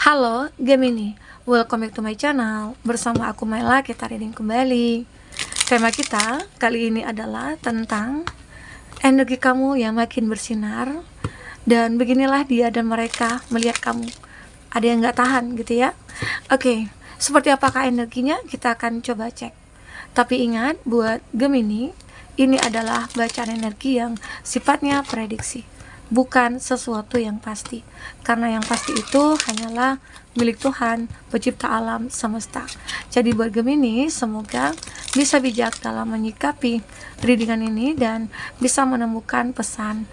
Halo Gemini, welcome back to my channel. Bersama aku Maila, kita reading kembali. Tema kita kali ini adalah tentang energi kamu yang makin bersinar. Dan beginilah dia dan mereka melihat kamu. Ada yang gak tahan gitu ya. Oke, seperti apakah energinya kita akan coba cek. Tapi ingat buat Gemini, ini adalah bacaan energi yang sifatnya prediksi, bukan sesuatu yang pasti, karena yang pasti itu hanyalah milik Tuhan, pencipta alam semesta. Jadi buat Gemini, semoga bisa bijak dalam menyikapi readingan ini dan bisa menemukan pesan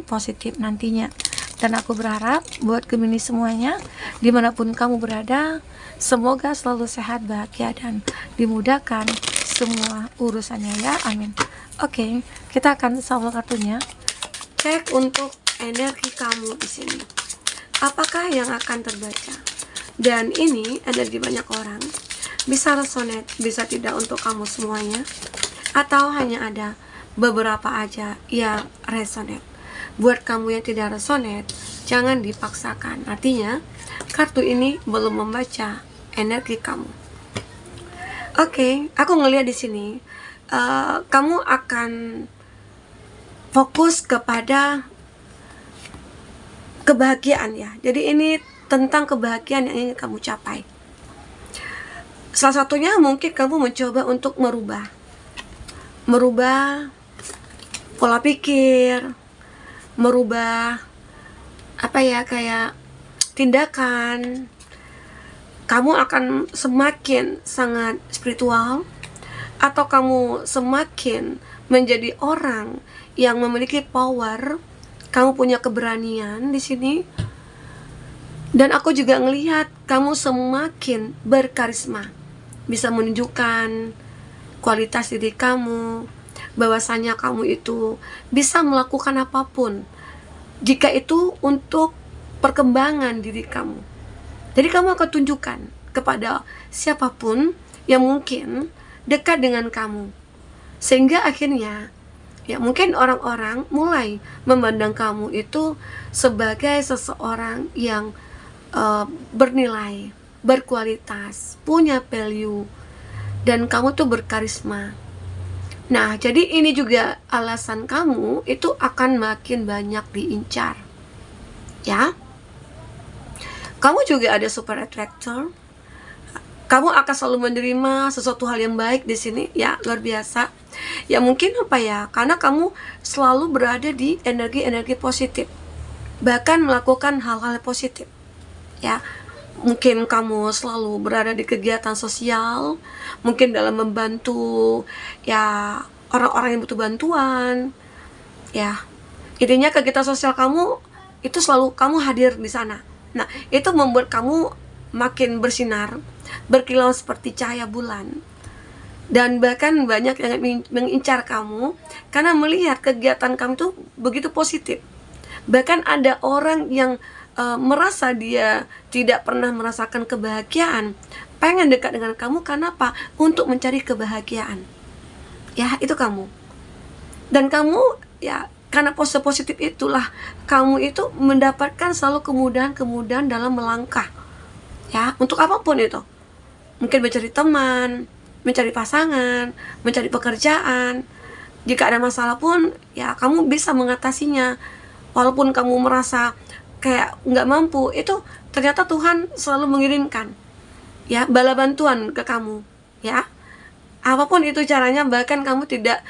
positif nantinya. Dan aku berharap buat Gemini semuanya, dimanapun kamu berada, semoga selalu sehat, bahagia, dan dimudahkan semua urusannya ya, amin. Oke, kita akan shuffle kartunya. Cek untuk energi kamu di sini. Apakah yang akan terbaca? Dan ini energi banyak orang. Bisa resonate, bisa tidak untuk kamu semuanya. Atau hanya ada beberapa aja yang resonate. Buat kamu yang tidak resonate, jangan dipaksakan. Artinya, kartu ini belum membaca energi kamu. Oke, aku ngelihat di sini, kamu akan fokus kepada kebahagiaan ya. Jadi ini tentang kebahagiaan yang ingin kamu capai. Salah satunya mungkin kamu mencoba untuk merubah pola pikir, merubah kayak tindakan. Kamu akan semakin sangat spiritual, atau kamu semakin menjadi orang yang memiliki power. Kamu punya keberanian di sini. Dan aku juga ngelihat kamu semakin berkarisma, bisa menunjukkan kualitas diri kamu, bahwasanya kamu itu bisa melakukan apapun jika itu untuk perkembangan diri kamu. Jadi kamu akan tunjukkan kepada siapapun yang mungkin dekat dengan kamu, sehingga akhirnya ya mungkin orang-orang mulai memandang kamu itu sebagai seseorang yang bernilai, berkualitas, punya value, dan kamu tuh berkarisma. Nah, jadi ini juga alasan kamu itu akan makin banyak diincar. Ya. Kamu juga ada super attractor. Kamu akan selalu menerima sesuatu hal yang baik di sini, ya, luar biasa. Ya mungkin karena kamu selalu berada di energi-energi positif, bahkan melakukan hal-hal positif. Ya, mungkin kamu selalu berada di kegiatan sosial, mungkin dalam membantu ya orang-orang yang butuh bantuan. Ya, intinya kegiatan sosial kamu itu selalu kamu hadir di sana. Nah, itu membuat kamu makin bersinar, berkilau seperti cahaya bulan. Dan bahkan banyak yang mengincar kamu karena melihat kegiatan kamu tuh begitu positif. Bahkan ada orang yang merasa dia tidak pernah merasakan kebahagiaan, pengen dekat dengan kamu. Karena apa? Untuk mencari kebahagiaan. Ya, itu kamu. Dan kamu ya, karena pose positif itulah kamu itu mendapatkan selalu kemudahan-kemudahan dalam melangkah. Ya, untuk apapun itu. Mungkin mencari teman, mencari pasangan, mencari pekerjaan. Jika ada masalah pun, ya kamu bisa mengatasinya. Walaupun kamu merasa kayak nggak mampu, itu ternyata Tuhan selalu mengirimkan ya bala bantuan ke kamu. Ya, apapun itu caranya, bahkan kamu tidak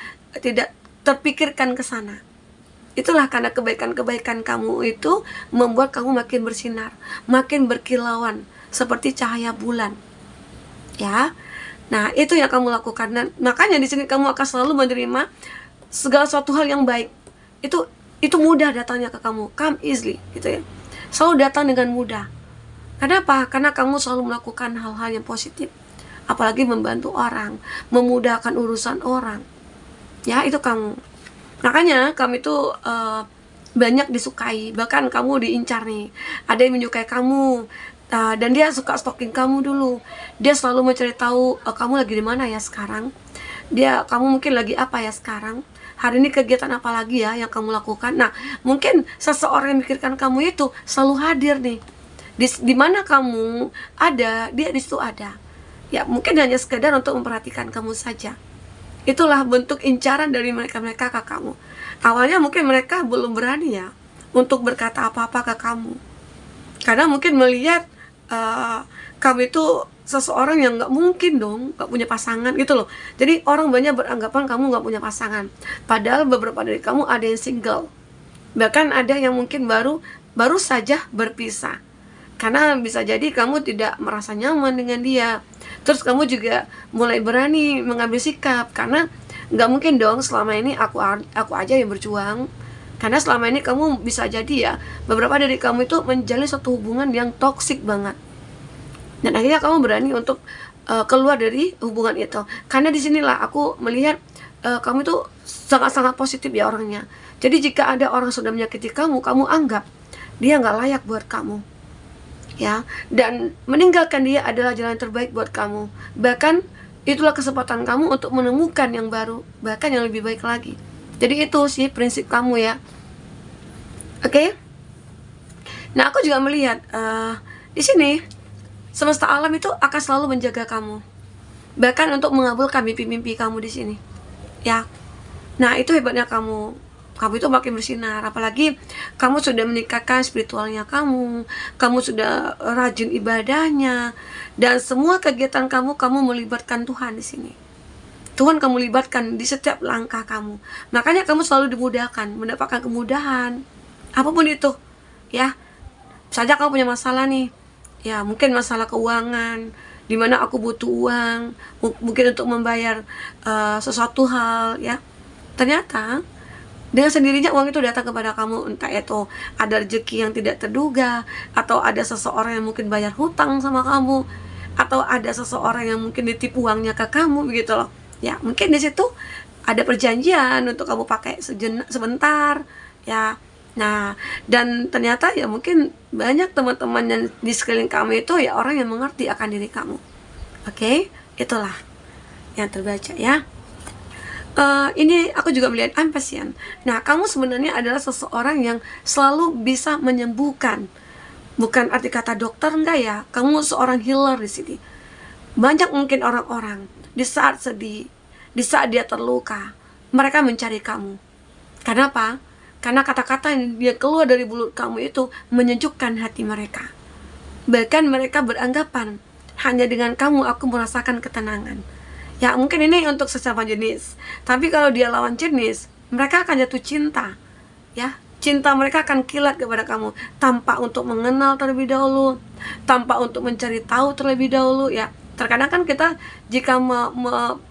terpikirkan ke sana. Itulah karena kebaikan-kebaikan kamu itu membuat kamu makin bersinar, makin berkilauan seperti cahaya bulan. Ya. Nah, itu yang kamu lakukan. Dan makanya di sini kamu akan selalu menerima segala suatu hal yang baik. Itu mudah datangnya ke kamu, come easily gitu ya. Selalu datang dengan mudah. Kenapa? Karena kamu selalu melakukan hal-hal yang positif. Apalagi membantu orang, memudahkan urusan orang. Ya, itu kamu. Makanya kamu itu banyak disukai, bahkan kamu diincar nih. Ada yang menyukai kamu, dan dia suka stalking kamu dulu. Dia selalu mencari tahu kamu lagi di mana ya sekarang. Kamu mungkin lagi apa ya sekarang. Hari ini kegiatan apa lagi ya yang kamu lakukan. Nah, mungkin seseorang yang memikirkan kamu itu selalu hadir nih. Di mana kamu ada, dia di situ ada. Ya, mungkin hanya sekedar untuk memperhatikan kamu saja. Itulah bentuk incaran dari mereka ke kamu. Awalnya mungkin mereka belum berani ya untuk berkata apa-apa ke kamu, karena mungkin melihat kamu itu seseorang yang nggak mungkin dong nggak punya pasangan gitu loh. Jadi orang banyak beranggapan kamu nggak punya pasangan, padahal beberapa dari kamu ada yang single, bahkan ada yang mungkin baru saja berpisah. Karena bisa jadi kamu tidak merasa nyaman dengan dia. Terus kamu juga mulai berani mengambil sikap, karena nggak mungkin dong selama ini aku aja yang berjuang. Karena selama ini kamu bisa jadi ya, beberapa dari kamu itu menjalin suatu hubungan yang toksik banget. Dan akhirnya kamu berani untuk keluar dari hubungan itu. Karena disinilah aku melihat kamu itu sangat-sangat positif ya orangnya. Jadi jika ada orang sudah menyakiti kamu, kamu anggap dia nggak layak buat kamu, ya, dan meninggalkan dia adalah jalan terbaik buat kamu. Bahkan itulah kesempatan kamu untuk menemukan yang baru, bahkan yang lebih baik lagi. Jadi itu sih prinsip kamu ya. Oke? Nah, aku juga melihat di sini semesta alam itu akan selalu menjaga kamu, bahkan untuk mengabulkan mimpi-mimpi kamu di sini, ya. Nah, itu hebatnya kamu itu makin bersinar. Apalagi kamu sudah menikahkan spiritualnya kamu sudah rajin ibadahnya, dan semua kegiatan kamu melibatkan Tuhan di sini. Tuhan kamu libatkan di setiap langkah kamu. Makanya kamu selalu dimudahkan, mendapatkan kemudahan apapun itu, ya. Saja kamu punya masalah nih, ya, mungkin masalah keuangan, dimana aku butuh uang mungkin untuk membayar sesuatu hal, ya. Ternyata dengan sendirinya uang itu datang kepada kamu, entah itu ada rezeki yang tidak terduga, atau ada seseorang yang mungkin bayar hutang sama kamu, atau ada seseorang yang mungkin ditipu uangnya ke kamu, begitu loh. Ya, mungkin di situ ada perjanjian untuk kamu pakai sebentar, ya. Nah, dan ternyata ya mungkin banyak teman-teman yang di sekeliling kamu itu ya orang yang mengerti akan diri kamu. Oke, itulah yang terbaca ya. Ini aku juga melihat pasien. Nah, kamu sebenarnya adalah seseorang yang selalu bisa menyembuhkan. Bukan arti kata dokter, enggak ya. Kamu seorang healer di sini. Banyak mungkin orang-orang di saat sedih, di saat dia terluka, mereka mencari kamu. Kenapa? Karena kata-kata yang dia keluar dari mulut kamu itu menyejukkan hati mereka. Bahkan mereka beranggapan hanya dengan kamu aku merasakan ketenangan. Ya, mungkin ini untuk sesama jenis, tapi kalau dia lawan jenis, mereka akan jatuh cinta, ya. Cinta mereka akan kilat kepada kamu tanpa untuk mengenal terlebih dahulu, tanpa untuk mencari tahu terlebih dahulu, ya. Terkadang kan kita jika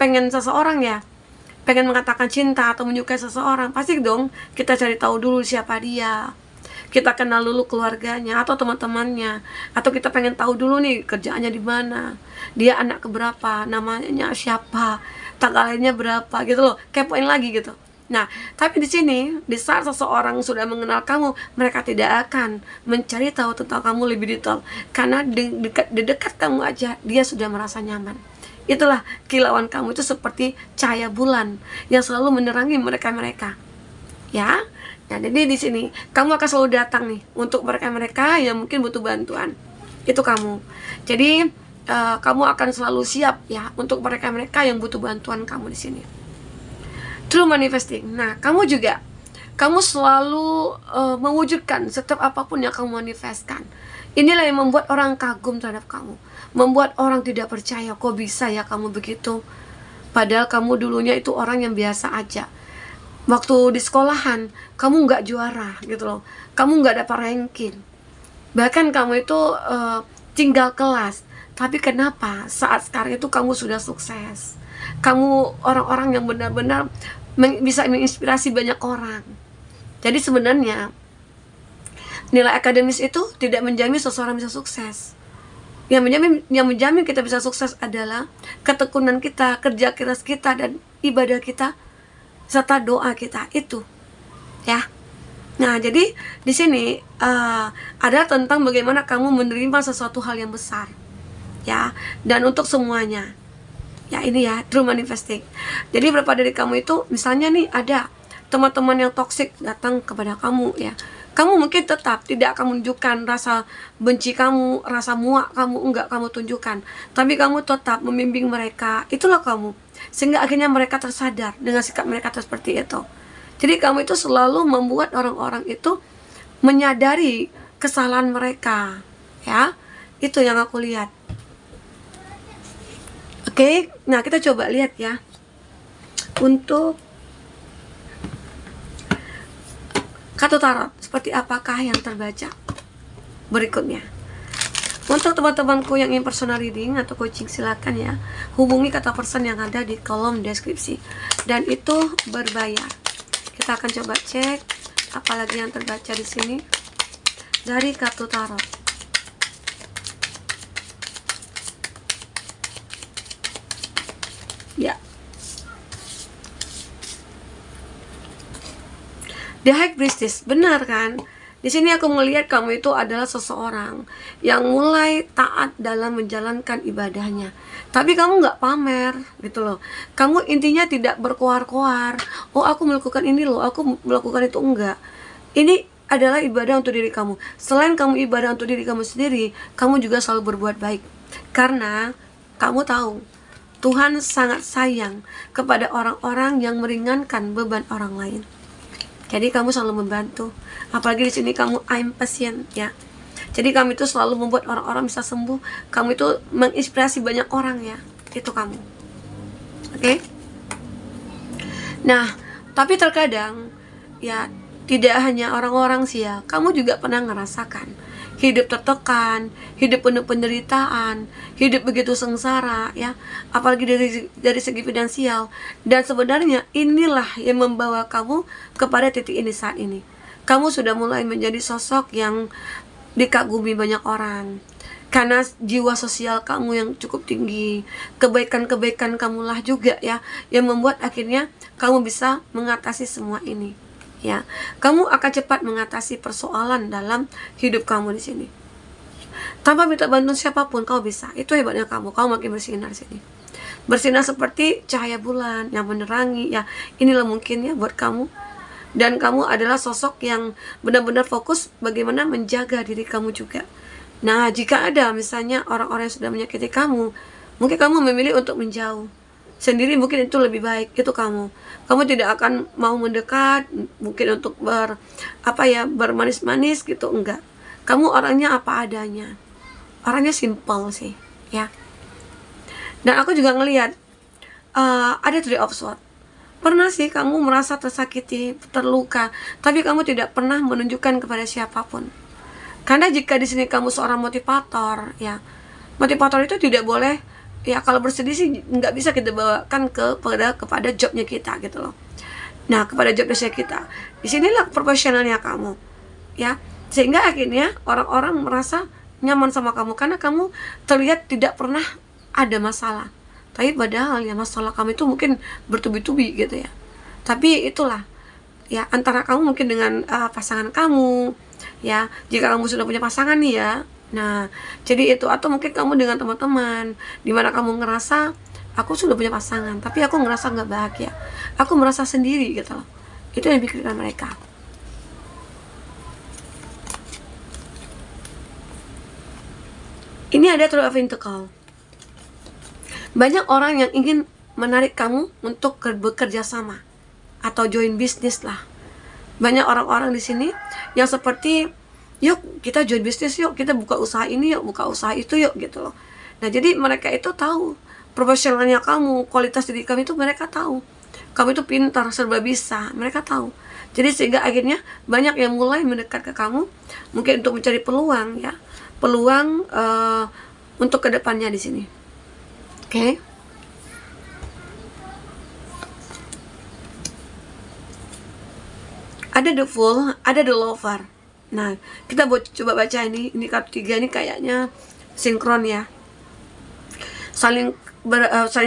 pengen seseorang, ya, pengen mengatakan cinta atau menyukai seseorang, pasti dong kita cari tahu dulu siapa dia, kita kenal dulu keluarganya atau teman-temannya, atau kita pengen tahu dulu nih kerjaannya di mana, dia anak keberapa, namanya siapa, tanggal lahirnya berapa, gitu loh, kepoin lagi gitu. Nah, tapi di sini di saat seseorang sudah mengenal kamu, mereka tidak akan mencari tahu tentang kamu lebih detail, karena di dekat kamu aja dia sudah merasa nyaman. Itulah kilauan kamu itu seperti cahaya bulan yang selalu menerangi mereka-mereka, ya. Nah, jadi di sini kamu akan selalu datang nih untuk mereka-mereka yang mungkin butuh bantuan. Itu kamu. Jadi kamu akan selalu siap ya untuk mereka-mereka yang butuh bantuan kamu di sini. True manifesting. Nah, kamu selalu mewujudkan setiap apapun yang kamu manifestkan. Inilah yang membuat orang kagum terhadap kamu, membuat orang tidak percaya, kok bisa ya kamu begitu. Padahal kamu dulunya itu orang yang biasa aja. Waktu di sekolahan, kamu nggak juara gitu loh. Kamu nggak dapat ranking. Bahkan kamu itu tinggal kelas. Tapi kenapa saat sekarang itu kamu sudah sukses? Kamu orang-orang yang benar-benar bisa menginspirasi banyak orang. Jadi sebenarnya nilai akademis itu tidak menjamin seseorang bisa sukses. Yang menjamin kita bisa sukses adalah ketekunan kita, kerja keras kita, dan ibadah kita, serta doa kita itu, ya. Nah, jadi di sini ada tentang bagaimana kamu menerima sesuatu hal yang besar, ya, dan untuk semuanya, ya. Ini ya true manifesting. Jadi berapa dari kamu itu, misalnya nih ada teman-teman yang toksik datang kepada kamu, ya, Kamu mungkin tetap tidak akan menunjukkan rasa benci kamu, rasa muak kamu, enggak kamu tunjukkan. Tapi kamu tetap membimbing mereka, itulah kamu. Sehingga akhirnya mereka tersadar dengan sikap mereka seperti itu. Jadi kamu itu selalu membuat orang-orang itu menyadari kesalahan mereka. Ya, itu yang aku lihat. Oke, nah kita coba lihat ya. Untuk kartu tarot, seperti apakah yang terbaca berikutnya. Untuk teman-temanku yang ingin personal reading atau coaching, silakan ya hubungi kata person yang ada di kolom deskripsi, dan itu berbayar. Kita akan coba cek apalagi yang terbaca di sini dari kartu tarot. Ya, The High Priestess, benar kan? Di sini aku melihat kamu itu adalah seseorang yang mulai taat dalam menjalankan ibadahnya. Tapi kamu nggak pamer gitu loh. Kamu intinya tidak berkoar-koar. Oh, aku melakukan ini loh, aku melakukan itu, enggak. Ini adalah ibadah untuk diri kamu. Selain kamu ibadah untuk diri kamu sendiri, kamu juga selalu berbuat baik. Karena kamu tahu Tuhan sangat sayang kepada orang-orang yang meringankan beban orang lain. Jadi kamu selalu membantu. Apalagi di sini kamu I'm patient ya. Jadi kamu itu selalu membuat orang-orang bisa sembuh. Kamu itu menginspirasi banyak orang ya. Itu kamu. Oke? Nah, tapi terkadang ya tidak hanya orang-orang sih ya. Kamu juga pernah ngerasakan hidup tertekan, hidup penuh penderitaan, hidup begitu sengsara ya, apalagi dari segi finansial. Dan sebenarnya inilah yang membawa kamu kepada titik ini saat ini. Kamu sudah mulai menjadi sosok yang dikagumi banyak orang karena jiwa sosial kamu yang cukup tinggi, kebaikan-kebaikan kamulah juga ya yang membuat akhirnya kamu bisa mengatasi semua ini. Ya, kamu akan cepat mengatasi persoalan dalam hidup kamu di sini. Tanpa minta bantuan siapapun, kamu bisa. Itu hebatnya kamu. Kamu makin bersinar di sini. Bersinar seperti cahaya bulan yang menerangi. Ya, inilah mungkin ya buat kamu. Dan kamu adalah sosok yang benar-benar fokus bagaimana menjaga diri kamu juga. Nah, jika ada misalnya orang-orang yang sudah menyakiti kamu, mungkin kamu memilih untuk menjauh sendiri, mungkin itu lebih baik. Itu kamu tidak akan mau mendekat mungkin untuk bermanis-manis gitu, enggak. Kamu orangnya apa adanya, orangnya simple sih ya. Dan aku juga ngelihat ada Three of Swords. Pernah sih kamu merasa tersakiti, terluka, tapi kamu tidak pernah menunjukkan kepada siapapun. Karena jika di sini kamu seorang motivator ya, motivator itu tidak boleh ya, kalau bersedih sih nggak bisa kita bawakan kepada jobnya kita gitu loh. Nah, kepada job desk kita, disinilah profesionalnya kamu ya, sehingga akhirnya orang-orang merasa nyaman sama kamu karena kamu terlihat tidak pernah ada masalah. Tapi padahal ya masalah kamu itu mungkin bertubi-tubi gitu ya. Tapi itulah ya, antara kamu mungkin dengan pasangan kamu ya, jika kamu sudah punya pasangan nih ya. Nah, jadi itu, atau mungkin kamu dengan teman-teman, dimana kamu ngerasa aku sudah punya pasangan, tapi aku ngerasa nggak bahagia, aku merasa sendiri gitu loh. Itu yang pikirkan mereka. Ini ada Three of Pentacles. Banyak orang yang ingin menarik kamu untuk bekerja sama atau join bisnis lah. Banyak orang-orang di sini yang seperti, yuk kita join bisnis, yuk kita buka usaha ini, yuk buka usaha itu, yuk gitu loh. Nah, jadi mereka itu tahu profesionalnya kamu, kualitas diri kamu itu mereka tahu. Kamu itu pintar, serba bisa, mereka tahu. Jadi sehingga akhirnya banyak yang mulai mendekat ke kamu, mungkin untuk mencari peluang ya, peluang untuk kedepannya di sini. Oke. Ada The Fool, ada The Lover. Nah, kita coba baca ini kartu 3 ini kayaknya sinkron ya, saling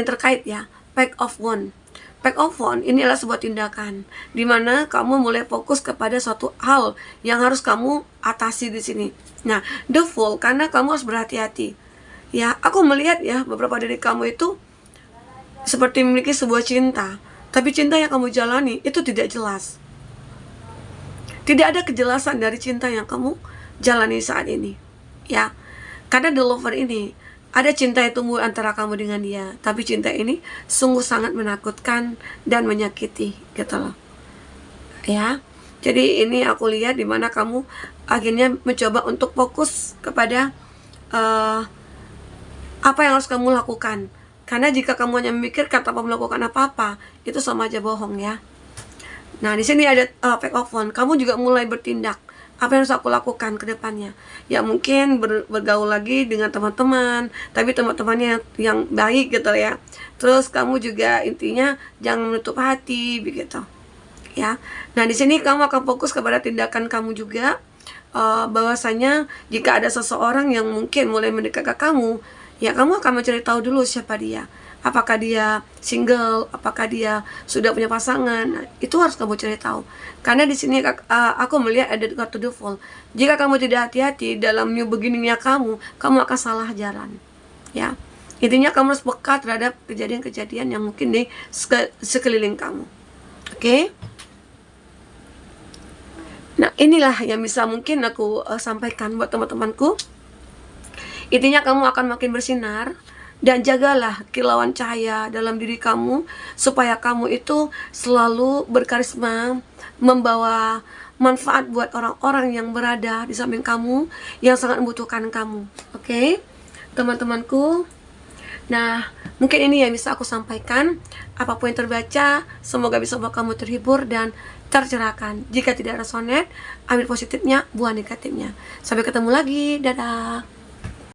terkait ya. Pack of Wands. Pack of Wands ini adalah sebuah tindakan dimana kamu mulai fokus kepada suatu hal yang harus kamu atasi di sini. Nah, The Fool karena kamu harus berhati-hati ya. Aku melihat ya beberapa dari kamu itu seperti memiliki sebuah cinta, tapi cinta yang kamu jalani itu tidak jelas. Tidak ada kejelasan dari cinta yang kamu jalani saat ini, ya. Karena the lover ini, ada cinta yang tumbuh antara kamu dengan dia, tapi cinta ini sungguh sangat menakutkan dan menyakiti, gitu loh. Ya, jadi ini aku lihat dimana kamu akhirnya mencoba untuk fokus kepada apa yang harus kamu lakukan. Karena jika kamu hanya memikirkan tanpa melakukan apa-apa, itu sama aja bohong, ya. Nah, di sini ada back of phone. Kamu juga mulai bertindak. Apa yang harus aku lakukan ke depannya? Ya mungkin bergaul lagi dengan teman-teman, tapi teman-temannya yang baik gitu ya. Terus kamu juga intinya jangan menutup hati begitu. Ya. Nah, di sini kamu akan fokus kepada tindakan kamu juga, bahwasanya jika ada seseorang yang mungkin mulai mendekat ke kamu, ya kamu akan mencari tahu dulu siapa dia. Apakah dia single, apakah dia sudah punya pasangan. Nah, itu harus kamu cari tahu. Karena di sini aku melihat ada kartu the Fool. Jika kamu tidak hati-hati dalam new beginning-nya kamu akan salah jalan. Ya. Intinya kamu harus peka terhadap kejadian-kejadian yang mungkin di sekeliling kamu. Oke? Nah, inilah yang bisa mungkin aku sampaikan buat teman-temanku. Intinya kamu akan makin bersinar. Dan jagalah kilauan cahaya dalam diri kamu, supaya kamu itu selalu berkarisma, membawa manfaat buat orang-orang yang berada di samping kamu, yang sangat membutuhkan kamu. Oke, teman-temanku. Nah, mungkin ini yang bisa aku sampaikan. Apapun yang terbaca, semoga bisa membuat kamu terhibur dan tercerahkan. Jika tidak resonate, ambil positifnya, buang negatifnya. Sampai ketemu lagi, dadah.